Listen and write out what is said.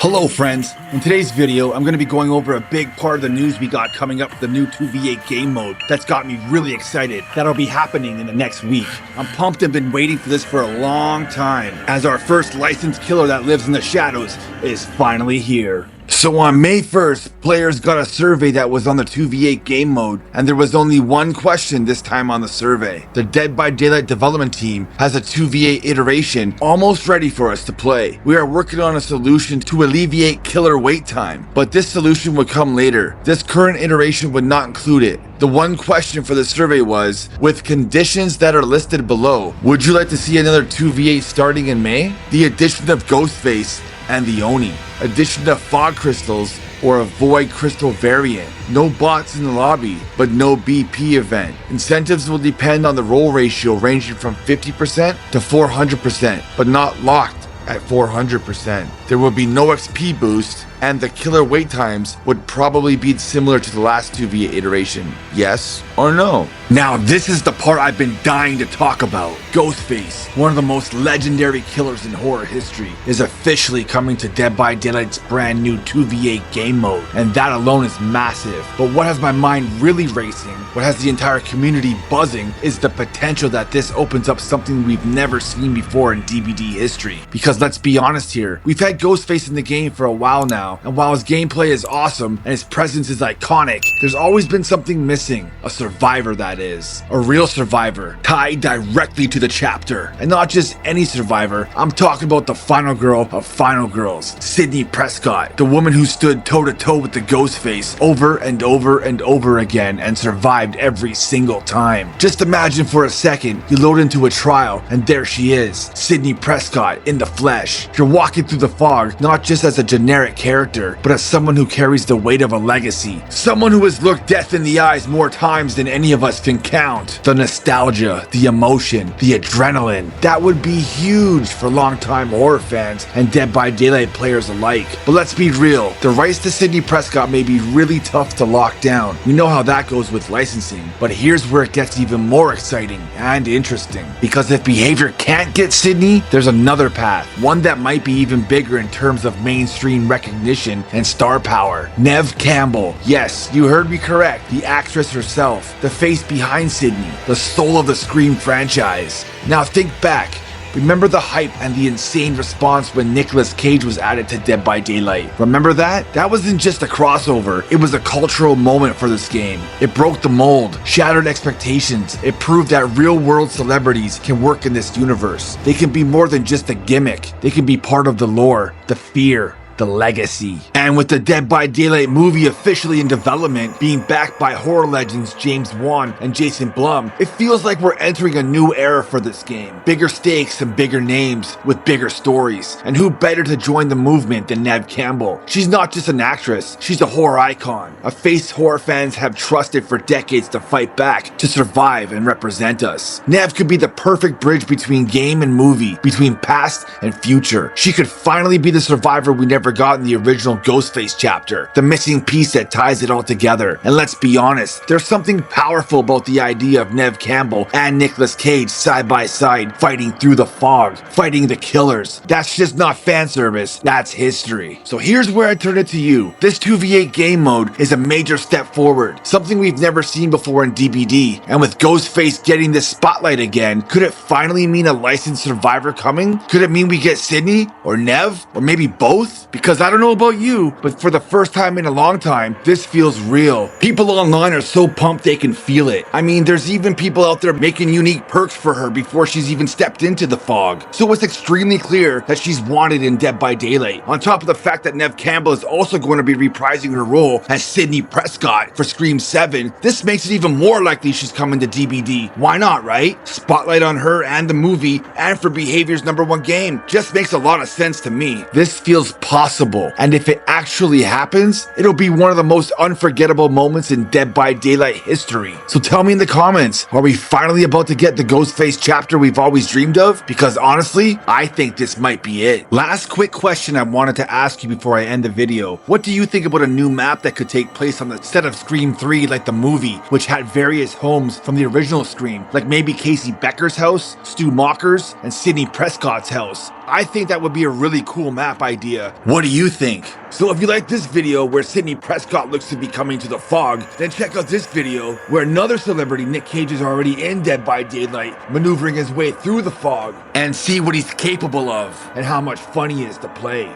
Hello friends, in today's video I'm going to be going over a big part of the news we got coming up with the new 2v8 game mode that's got me really excited. That'll be happening in the next week. I'm pumped and been waiting for this for a long time, as our first licensed killer that lives in the shadows is finally here. So on May 1st, players got a survey that was on the 2v8 game mode, and there was only one question this time on the survey. The Dead by Daylight development team has a 2v8 iteration almost ready for us to play. We are working on a solution to alleviate killer wait time, but this solution would come later. This current iteration would not include it. The one question for the survey was, with conditions that are listed below, would you like to see another 2v8 starting in May? The addition of Ghostface and the Oni, addition of fog crystals or a void crystal variant, no bots in the lobby, but no BP event. Incentives will depend on the roll ratio ranging from 50% to 400%, but not locked at 400%. There will be no XP boost, and the killer wait times would probably be similar to the last 2v8 iteration. Yes or no? Now this is the part I've been dying to talk about. Ghostface, one of the most legendary killers in horror history, is officially coming to Dead by Daylight's brand new 2v8 game mode, and that alone is massive. But what has my mind really racing, what has the entire community buzzing, is the potential that this opens up something we've never seen before in DBD history. Because let's be honest here, we've had Ghostface in the game for a while now, and while his gameplay is awesome and his presence is iconic, there's always been something missing. A survivor, that is. A real survivor, tied directly to the chapter. And not just any survivor, I'm talking about the final girl of final girls, Sydney Prescott, the woman who stood toe to toe with the Ghostface over and over and over again and survived every single time. Just imagine for a second, you load into a trial and there she is, Sydney Prescott in the flesh. You're walking through the fog, not just as a generic character, but as someone who carries the weight of a legacy. Someone who has looked death in the eyes more times than any of us can count. The nostalgia, the emotion, the adrenaline, that would be huge for longtime horror fans and Dead by Daylight players alike. But let's be real, the rights to Sydney Prescott may be really tough to lock down. We know how that goes with licensing, but here's where it gets even more exciting and interesting. Because if Behaviour can't get Sydney, there's another path, one that might be even bigger in terms of mainstream recognition and star power. Neve Campbell, yes, you heard me correct, the actress herself, the face behind Sydney, the soul of the Scream franchise. Now think back. Remember the hype and the insane response when Nicolas Cage was added to Dead by Daylight? Remember that? That wasn't just a crossover, it was a cultural moment for this game. It broke the mold, shattered expectations. It proved that real-world celebrities can work in this universe. They can be more than just a gimmick. They can be part of the lore, the fear, the legacy. And with the Dead by Daylight movie officially in development, being backed by horror legends James Wan and Jason Blum, it feels like we're entering a new era for this game. Bigger stakes and bigger names with bigger stories. And who better to join the movement than Neve Campbell? She's not just an actress, she's a horror icon. A face horror fans have trusted for decades to fight back, to survive and represent us. Neve could be the perfect bridge between game and movie, between past and future. She could finally be the survivor we never got in the original Ghostface chapter, the missing piece that ties it all together. And let's be honest, there's something powerful about the idea of Neve Campbell and Nicolas Cage side by side, fighting through the fog, fighting the killers. That's just not fan service, that's history. So here's where I turn it to you. This 2v8 game mode is a major step forward, something we've never seen before in DBD. And with Ghostface getting this spotlight again, could it finally mean a licensed survivor coming? Could it mean we get Sydney or Neve, or maybe both? Because I don't know about you, but for the first time in a long time, this feels real. People online are so pumped they can feel it. I mean, there's even people out there making unique perks for her before she's even stepped into the fog. So it's extremely clear that she's wanted in Dead by Daylight. On top of the fact that Neve Campbell is also going to be reprising her role as Sydney Prescott for Scream 7, this makes it even more likely she's coming to DBD. Why not, right? Spotlight on her and the movie, and for Behaviour's #1 game. Just makes a lot of sense to me. This feels possible, and if it actually happens, it'll be one of the most unforgettable moments in Dead by Daylight history. So tell me in the comments, are we finally about to get the Ghostface chapter we've always dreamed of? Because honestly, I think this might be it. Last quick question I wanted to ask you before I end the video. What do you think about a new map that could take place on the set of Scream 3 like the movie, which had various homes from the original Scream, like maybe Casey Becker's house, Stu Mocker's, and Sidney Prescott's house? I think that would be a really cool map idea. What do you think? So if you like this video where Sydney Prescott looks to be coming to the fog, then check out this video where another celebrity, Nick Cage, is already in Dead by Daylight, maneuvering his way through the fog, and see what he's capable of and how much fun he is to play.